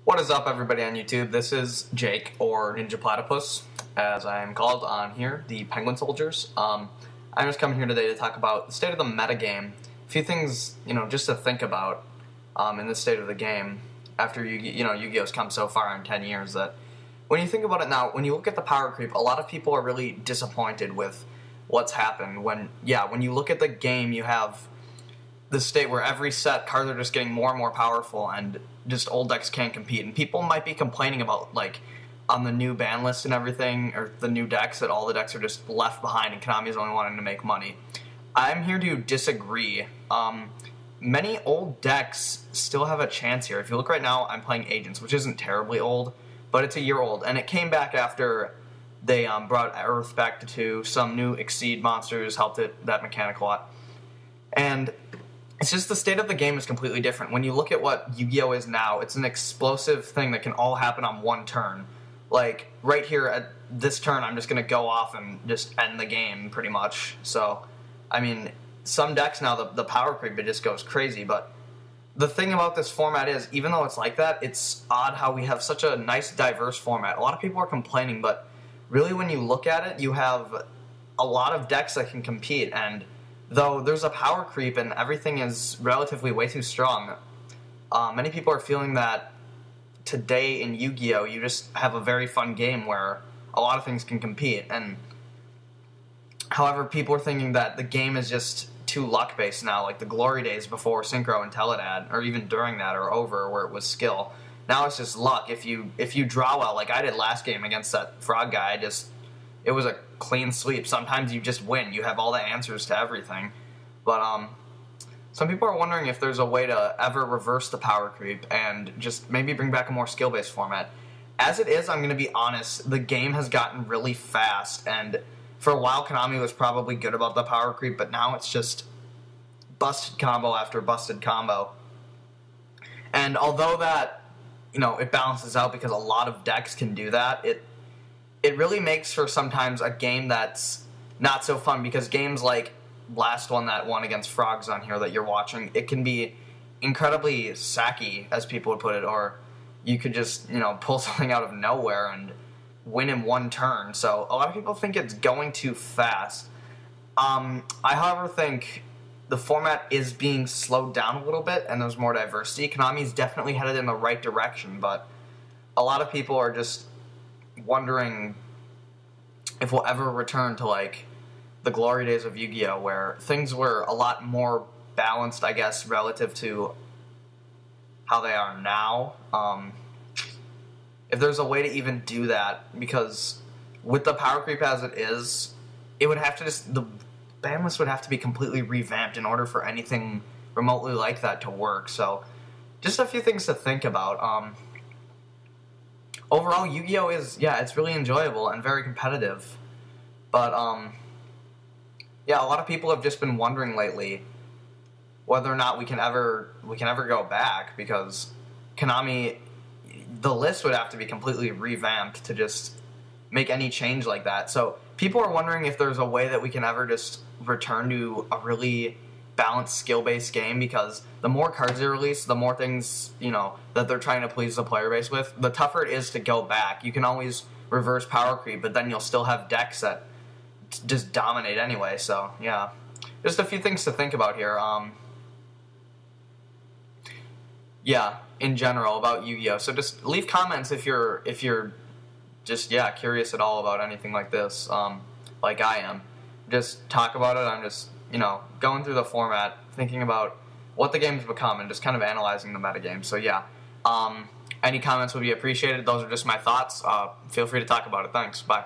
What is up, everybody on YouTube? This is Jake, or Ninja Platypus, as I am called on here, the Penguin Soldiers. I'm just coming here today to talk about the state of the metagame. A few things, just to think about in the state of the game after Yu-Gi-Oh's come so far in 10 years. That when you think about it now, when you look at the power creep, a lot of people are really disappointed with what's happened. When you look at the game, you have the state where every set cards are just getting more and more powerful, and just old decks can't compete. And people might be complaining about, like, on the new ban list and everything, or the new decks, that all the decks are just left behind and Konami's only wanting to make money. I'm here to disagree. Many old decks still have a chance here. If you look right now, I'm playing Agents, which isn't terribly old, but it's a year old, and it came back after they brought Earth back to 2. Some new Exceed monsters helped that mechanic a lot. And it's just the state of the game is completely different. When you look at what Yu-Gi-Oh! Is now, it's an explosive thing that can all happen on one turn. Like, right here at this turn, I'm just going to go off and just end the game, pretty much. So, I mean, some decks now, the power creep, it just goes crazy. But the thing about this format is, even though it's like that, it's odd how we have such a nice, diverse format. A lot of people are complaining, but really when you look at it, you have a lot of decks that can compete, and though there's a power creep and everything is relatively way too strong, many people are feeling that today in Yu-Gi-Oh! You just have a very fun game where a lot of things can compete. And however, people are thinking that the game is just too luck-based now, like the glory days before Synchro and Teledad, or even during that, are over, where it was skill. Now it's just luck. If you draw well, like I did last game against that frog guy, it was a clean sweep. Sometimes you just win. You have all the answers to everything. But some people are wondering if there's a way to ever reverse the power creep and just maybe bring back a more skill-based format. As it is, I'm going to be honest, the game has gotten really fast, and for a while Konami was probably good about the power creep, but now it's just busted combo after busted combo. And although that, it balances out because a lot of decks can do that, it really makes for sometimes a game that's not so fun, because games like last one, that one against Frogs on here that you're watching, it can be incredibly sacky, as people would put it, or you could just, pull something out of nowhere and win in one turn. So a lot of people think it's going too fast. I, however, think the format is being slowed down a little bit, and there's more diversity. Konami's definitely headed in the right direction, but a lot of people are just wondering if we'll ever return to, like, the glory days of Yu-Gi-Oh! Where things were a lot more balanced, I guess, relative to how they are now. If there's a way to even do that, because with the power creep as it is, it would have to the ban list would have to be completely revamped in order for anything remotely like that to work. So, just a few things to think about. Overall, Yu-Gi-Oh! It's really enjoyable and very competitive. But, a lot of people have just been wondering lately whether or not we can ever go back, because Konami, the list would have to be completely revamped to just make any change like that. So people are wondering if there's a way that we can ever just return to a really balanced skill-based game, because the more cards they release, the more things, that they're trying to please the player base with, the tougher it is to go back. You can always reverse power creep, but then you'll still have decks that just dominate anyway. So, yeah. Just a few things to think about here. In general about Yu-Gi-Oh! So just leave comments if you're just, curious at all about anything like this, like I am. Just talk about it. I'm just, going through the format, thinking about what the game's become, and just kind of analyzing the metagame. So, any comments would be appreciated. Those are just my thoughts. Feel free to talk about it. Thanks. Bye.